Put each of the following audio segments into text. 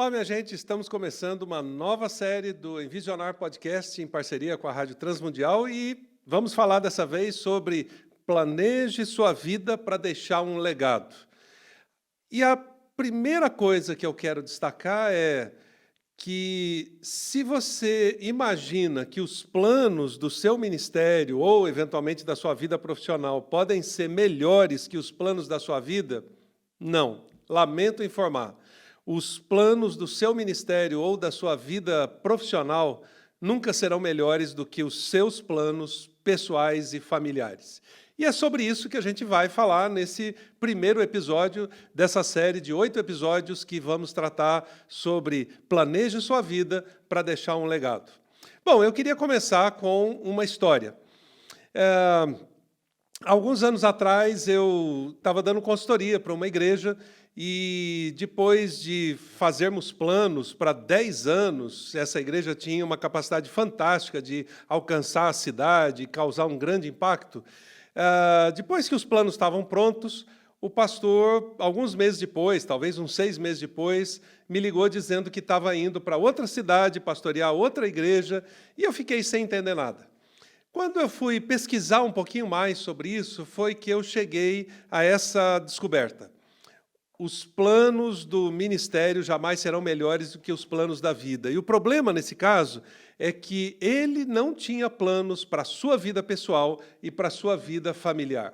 Olá, minha gente, estamos começando uma nova série do Envisionar Podcast em parceria com a Rádio Transmundial e vamos falar dessa vez sobre planeje sua vida para deixar um legado. E a primeira coisa que eu quero destacar é que se você imagina que os planos do seu ministério ou, eventualmente, da sua vida profissional podem ser melhores que os planos da sua vida, não, lamento informar. Os planos do seu ministério ou da sua vida profissional nunca serão melhores do que os seus planos pessoais e familiares. E é sobre isso que a gente vai falar nesse primeiro episódio dessa série de 8 episódios que vamos tratar sobre planeje sua vida para deixar um legado. Bom, eu queria começar com uma história. Alguns anos atrás, eu estava dando consultoria para uma igreja e depois de fazermos planos para 10 anos, essa igreja tinha uma capacidade fantástica de alcançar a cidade e causar um grande impacto. Depois que os planos estavam prontos, o pastor, alguns meses depois, talvez uns 6 meses depois, me ligou dizendo que estava indo para outra cidade, pastorear outra igreja, e eu fiquei sem entender nada. Quando eu fui pesquisar um pouquinho mais sobre isso, foi que eu cheguei a essa descoberta. Os planos do ministério jamais serão melhores do que os planos da vida. E o problema, nesse caso, é que ele não tinha planos para a sua vida pessoal e para a sua vida familiar.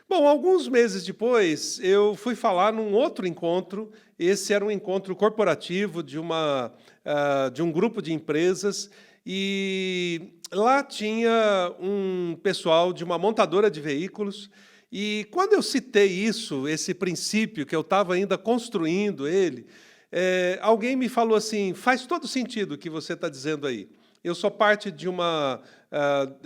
Bom, alguns meses depois, eu fui falar num outro encontro. Esse era um encontro corporativo de um grupo de empresas, e lá tinha um pessoal de uma montadora de veículos. E quando eu citei isso, esse princípio, que eu estava ainda construindo ele, alguém me falou assim, faz todo sentido o que você está dizendo aí. Eu sou parte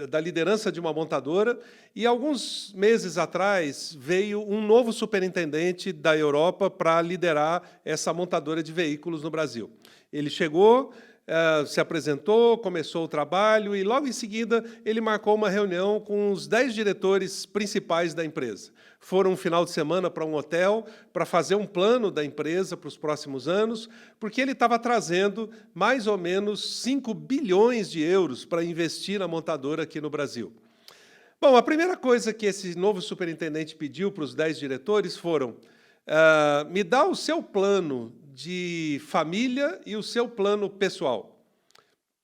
da liderança de uma montadora, e alguns meses atrás veio um novo superintendente da Europa para liderar essa montadora de veículos no Brasil. Ele chegou, se apresentou, começou o trabalho e, logo em seguida, ele marcou uma reunião com os 10 diretores principais da empresa. Foram um final de semana para um hotel para fazer um plano da empresa para os próximos anos, porque ele estava trazendo mais ou menos 5 bilhões de euros para investir na montadora aqui no Brasil. Bom, a primeira coisa que esse novo superintendente pediu para os 10 diretores foram me dá o seu plano de família e o seu plano pessoal.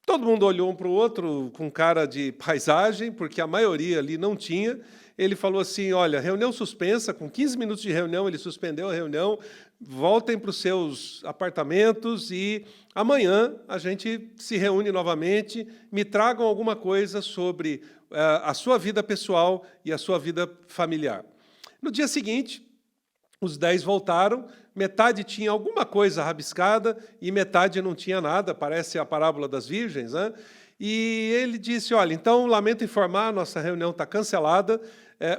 Todo mundo olhou um para o outro com cara de paisagem, porque a maioria ali não tinha. Ele falou assim, olha, reunião suspensa, com 15 minutos de reunião, ele suspendeu a reunião, voltem para os seus apartamentos e amanhã a gente se reúne novamente, me tragam alguma coisa sobre a sua vida pessoal e a sua vida familiar. No dia seguinte, os 10 voltaram, metade tinha alguma coisa rabiscada e metade não tinha nada, parece a parábola das virgens, né? E ele disse, olha, então, lamento informar, nossa reunião está cancelada,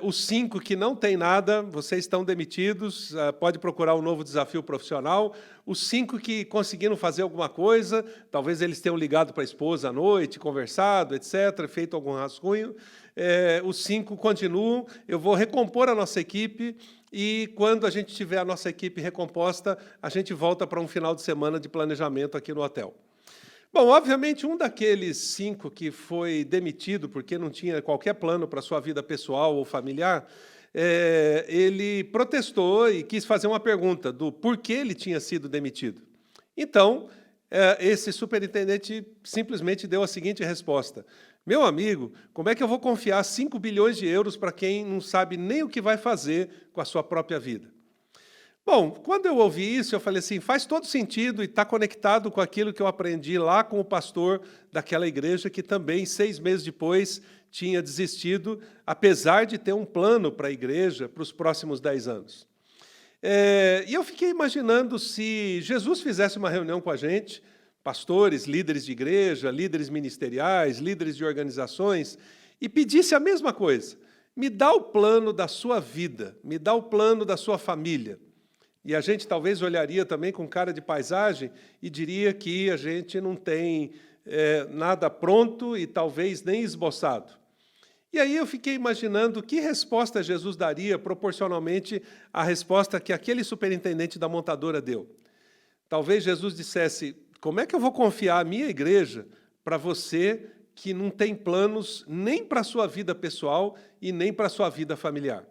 os 5 que não têm nada, vocês estão demitidos, pode procurar um novo desafio profissional. Os 5 que conseguiram fazer alguma coisa, talvez eles tenham ligado para a esposa à noite, conversado, etc., feito algum rascunho, os 5 continuam, eu vou recompor a nossa equipe, e quando a gente tiver a nossa equipe recomposta, a gente volta para um final de semana de planejamento aqui no hotel. Bom, obviamente, um daqueles 5 que foi demitido porque não tinha qualquer plano para a sua vida pessoal ou familiar, ele protestou e quis fazer uma pergunta do porquê ele tinha sido demitido. Então, esse superintendente simplesmente deu a seguinte resposta. Meu amigo, como é que eu vou confiar 5 bilhões de euros para quem não sabe nem o que vai fazer com a sua própria vida? Bom, quando eu ouvi isso, eu falei assim, faz todo sentido e está conectado com aquilo que eu aprendi lá com o pastor daquela igreja, que também, 6 meses depois, tinha desistido, apesar de ter um plano para a igreja para os próximos 10 anos. E eu fiquei imaginando se Jesus fizesse uma reunião com a gente, pastores, líderes de igreja, líderes ministeriais, líderes de organizações, e pedisse a mesma coisa. Me dá o plano da sua vida, me dá o plano da sua família. E a gente talvez olharia também com cara de paisagem e diria que a gente não tem nada pronto e talvez nem esboçado. E aí eu fiquei imaginando que resposta Jesus daria proporcionalmente à resposta que aquele superintendente da montadora deu. Talvez Jesus dissesse: como é que eu vou confiar a minha igreja para você que não tem planos nem para a sua vida pessoal e nem para a sua vida familiar?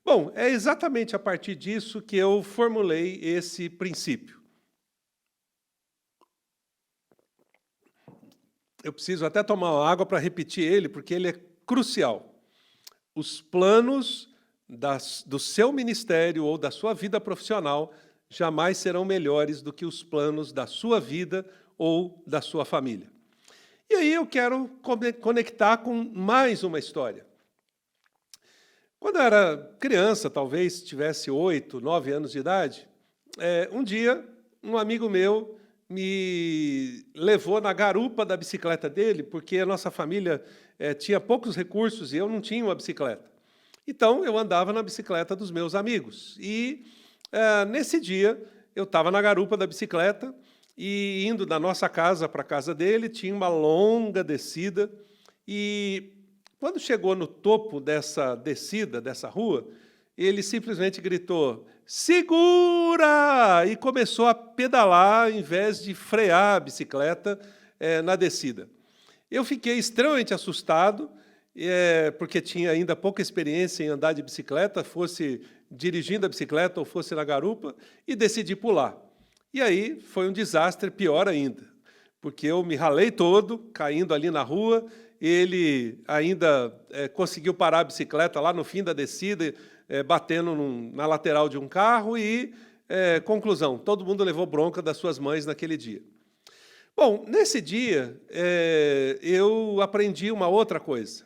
Bom, é exatamente a partir disso que eu formulei esse princípio. Eu preciso até tomar uma água para repetir ele, porque ele é crucial. Os planos do seu ministério ou da sua vida profissional jamais serão melhores do que os planos da sua vida ou da sua família. E aí eu quero conectar com mais uma história. Quando eu era criança, talvez tivesse 8, 9 anos de idade, um dia um amigo meu me levou na garupa da bicicleta dele, porque a nossa família tinha poucos recursos e eu não tinha uma bicicleta. Então, eu andava na bicicleta dos meus amigos. E, nesse dia, eu estava na garupa da bicicleta e, indo da nossa casa para a casa dele, tinha uma longa descida. E, quando chegou no topo dessa descida, dessa rua, ele simplesmente gritou: "Segura!" E começou a pedalar, em vez de frear a bicicleta na descida. Eu fiquei extremamente assustado, porque tinha ainda pouca experiência em andar de bicicleta, fosse dirigindo a bicicleta ou fosse na garupa, e decidi pular. E aí foi um desastre pior ainda, porque eu me ralei todo, caindo ali na rua, ele ainda conseguiu parar a bicicleta lá no fim da descida, batendo na lateral de um carro e, conclusão, todo mundo levou bronca das suas mães naquele dia. Bom, nesse dia, eu aprendi uma outra coisa.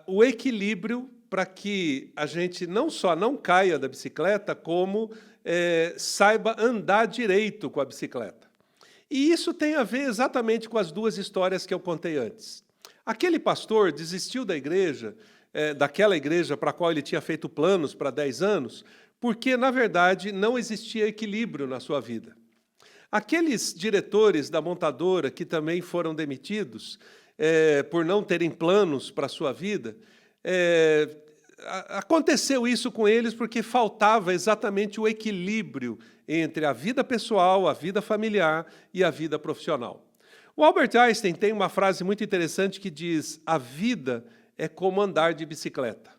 O equilíbrio para que a gente não só não caia da bicicleta, como saiba andar direito com a bicicleta. E isso tem a ver exatamente com as duas histórias que eu contei antes. Aquele pastor desistiu da igreja, daquela igreja para a qual ele tinha feito planos para 10 anos, porque, na verdade, não existia equilíbrio na sua vida. Aqueles diretores da montadora que também foram demitidos por não terem planos para a sua vida, aconteceu isso com eles porque faltava exatamente o equilíbrio entre a vida pessoal, a vida familiar e a vida profissional. O Albert Einstein tem uma frase muito interessante que diz: a vida é como andar de bicicleta.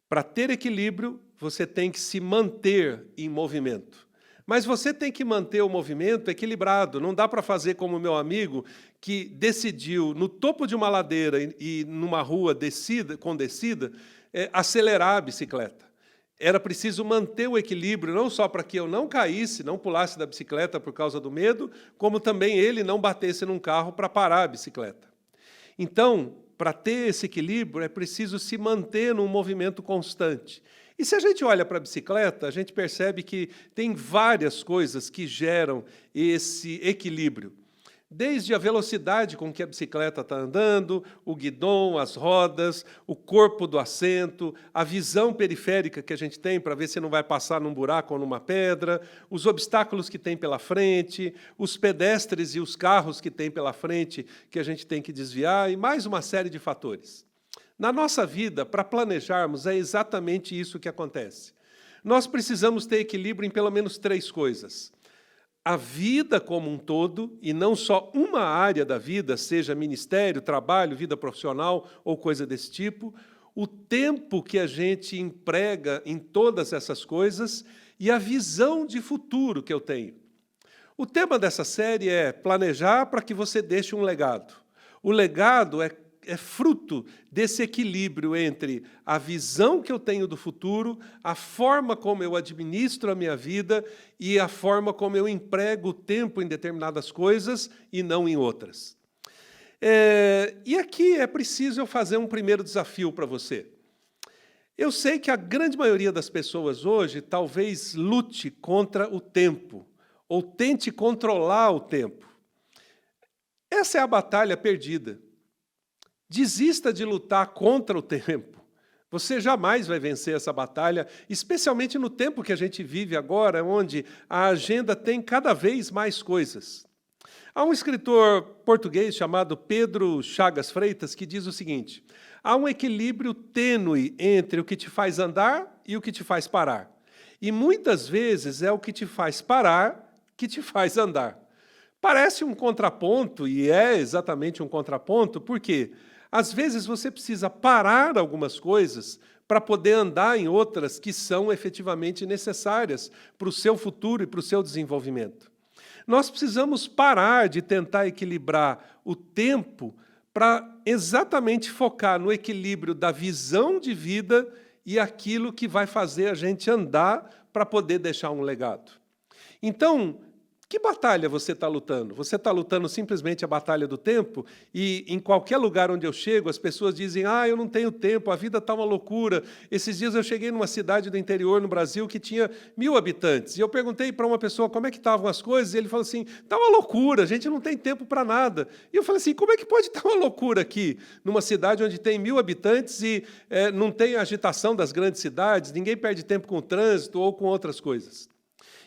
Para ter equilíbrio, você tem que se manter em movimento. Mas você tem que manter o movimento equilibrado. Não dá para fazer como o meu amigo, que decidiu, no topo de uma ladeira e numa rua com descida, acelerar a bicicleta. Era preciso manter o equilíbrio, não só para que eu não caísse, não pulasse da bicicleta por causa do medo, como também ele não batesse num carro para parar a bicicleta. Então, para ter esse equilíbrio, é preciso se manter num movimento constante. E se a gente olha para a bicicleta, a gente percebe que tem várias coisas que geram esse equilíbrio. Desde a velocidade com que a bicicleta está andando, o guidão, as rodas, o corpo do assento, a visão periférica que a gente tem para ver se não vai passar num buraco ou numa pedra, os obstáculos que tem pela frente, os pedestres e os carros que tem pela frente que a gente tem que desviar, e mais uma série de fatores. Na nossa vida, para planejarmos, é exatamente isso que acontece. Nós precisamos ter equilíbrio em pelo menos 3 coisas. A vida como um todo, e não só uma área da vida, seja ministério, trabalho, vida profissional ou coisa desse tipo, o tempo que a gente emprega em todas essas coisas e a visão de futuro que eu tenho. O tema dessa série é planejar para que você deixe um legado. O legado é fruto desse equilíbrio entre a visão que eu tenho do futuro, a forma como eu administro a minha vida e a forma como eu emprego o tempo em determinadas coisas e não em outras. E aqui é preciso eu fazer um primeiro desafio para você. Eu sei que a grande maioria das pessoas hoje talvez lute contra o tempo, ou tente controlar o tempo. Essa é a batalha perdida. Desista de lutar contra o tempo. Você jamais vai vencer essa batalha, especialmente no tempo que a gente vive agora, onde a agenda tem cada vez mais coisas. Há um escritor português chamado Pedro Chagas Freitas que diz o seguinte: há um equilíbrio tênue entre o que te faz andar e o que te faz parar. E muitas vezes é o que te faz parar que te faz andar. Parece um contraponto, e é exatamente um contraponto, porque às vezes você precisa parar algumas coisas para poder andar em outras que são efetivamente necessárias para o seu futuro e para o seu desenvolvimento. Nós precisamos parar de tentar equilibrar o tempo para exatamente focar no equilíbrio da visão de vida e aquilo que vai fazer a gente andar para poder deixar um legado. Então, que batalha você está lutando? Você está lutando simplesmente a batalha do tempo? E em qualquer lugar onde eu chego, as pessoas dizem, eu não tenho tempo, a vida está uma loucura. Esses dias eu cheguei numa cidade do interior, no Brasil, que tinha 1000 habitantes. E eu perguntei para uma pessoa como é que estavam as coisas, e ele falou assim, está uma loucura, a gente não tem tempo para nada. E eu falei assim, como é que pode estar uma loucura aqui, numa cidade onde tem 1000 habitantes e não tem a agitação das grandes cidades, ninguém perde tempo com o trânsito ou com outras coisas?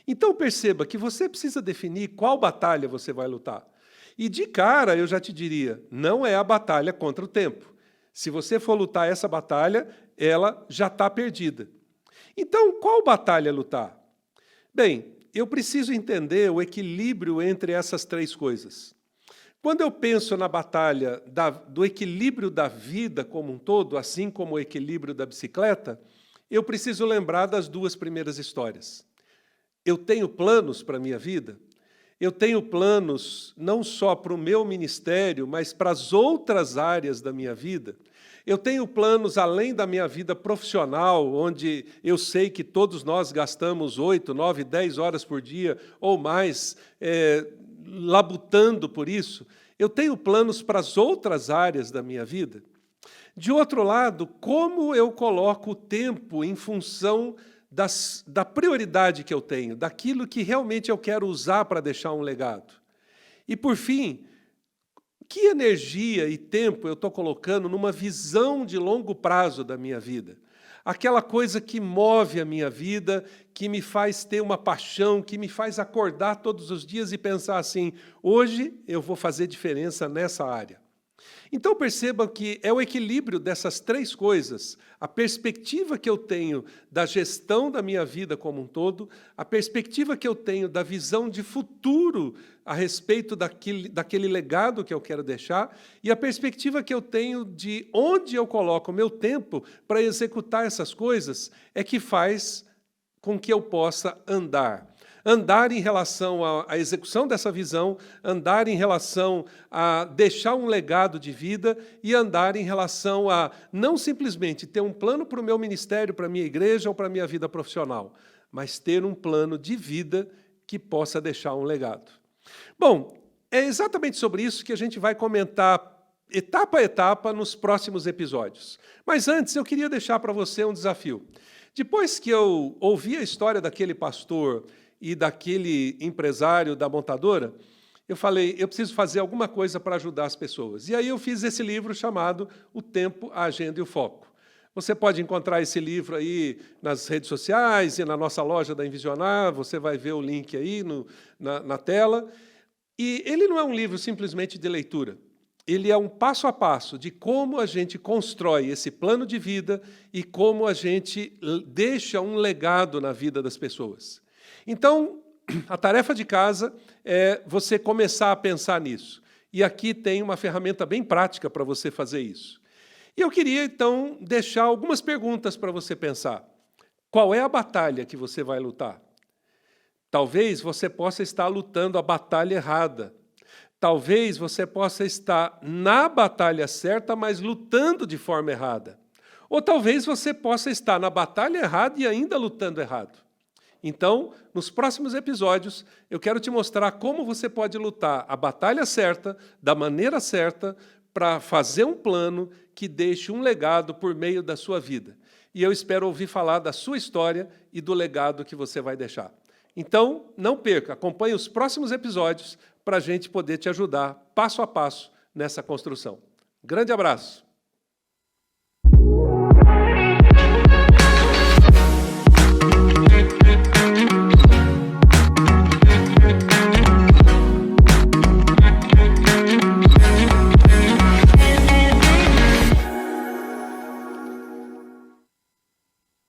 Então, perceba que você precisa definir qual batalha você vai lutar. E, de cara, eu já te diria, não é a batalha contra o tempo. Se você for lutar essa batalha, ela já está perdida. Então, qual batalha lutar? Bem, eu preciso entender o equilíbrio entre essas três coisas. Quando eu penso na batalha do equilíbrio da vida como um todo, assim como o equilíbrio da bicicleta, eu preciso lembrar das duas primeiras histórias. Eu tenho planos para a minha vida, eu tenho planos não só para o meu ministério, mas para as outras áreas da minha vida. Eu tenho planos além da minha vida profissional, onde eu sei que todos nós gastamos 8, 9, 10 horas por dia ou mais labutando por isso. Eu tenho planos para as outras áreas da minha vida. De outro lado, como eu coloco o tempo em função da prioridade que eu tenho, daquilo que realmente eu quero usar para deixar um legado. E, por fim, que energia e tempo eu estou colocando numa visão de longo prazo da minha vida? Aquela coisa que move a minha vida, que me faz ter uma paixão, que me faz acordar todos os dias e pensar assim, hoje eu vou fazer diferença nessa área. Então, percebam que é o equilíbrio dessas três coisas, a perspectiva que eu tenho da gestão da minha vida como um todo, a perspectiva que eu tenho da visão de futuro a respeito daquele legado que eu quero deixar e a perspectiva que eu tenho de onde eu coloco o meu tempo para executar essas coisas é que faz com que eu possa andar. Andar em relação à execução dessa visão, andar em relação a deixar um legado de vida e andar em relação a não simplesmente ter um plano para o meu ministério, para a minha igreja ou para a minha vida profissional, mas ter um plano de vida que possa deixar um legado. Bom, é exatamente sobre isso que a gente vai comentar etapa a etapa nos próximos episódios. Mas antes eu queria deixar para você um desafio. Depois que eu ouvi a história daquele pastor e daquele empresário da montadora, eu falei, eu preciso fazer alguma coisa para ajudar as pessoas. E aí eu fiz esse livro chamado O Tempo, a Agenda e o Foco. Você pode encontrar esse livro aí nas redes sociais e na nossa loja da Envisionar, você vai ver o link aí na tela. E ele não é um livro simplesmente de leitura. Ele é um passo a passo de como a gente constrói esse plano de vida e como a gente deixa um legado na vida das pessoas. Então, a tarefa de casa é você começar a pensar nisso. E aqui tem uma ferramenta bem prática para você fazer isso. E eu queria, então, deixar algumas perguntas para você pensar. Qual é a batalha que você vai lutar? Talvez você possa estar lutando a batalha errada. Talvez você possa estar na batalha certa, mas lutando de forma errada. Ou talvez você possa estar na batalha errada e ainda lutando errado. Então, nos próximos episódios, eu quero te mostrar como você pode lutar a batalha certa, da maneira certa, para fazer um plano que deixe um legado por meio da sua vida. E eu espero ouvir falar da sua história e do legado que você vai deixar. Então, não perca, acompanhe os próximos episódios para a gente poder te ajudar, passo a passo, nessa construção. Grande abraço!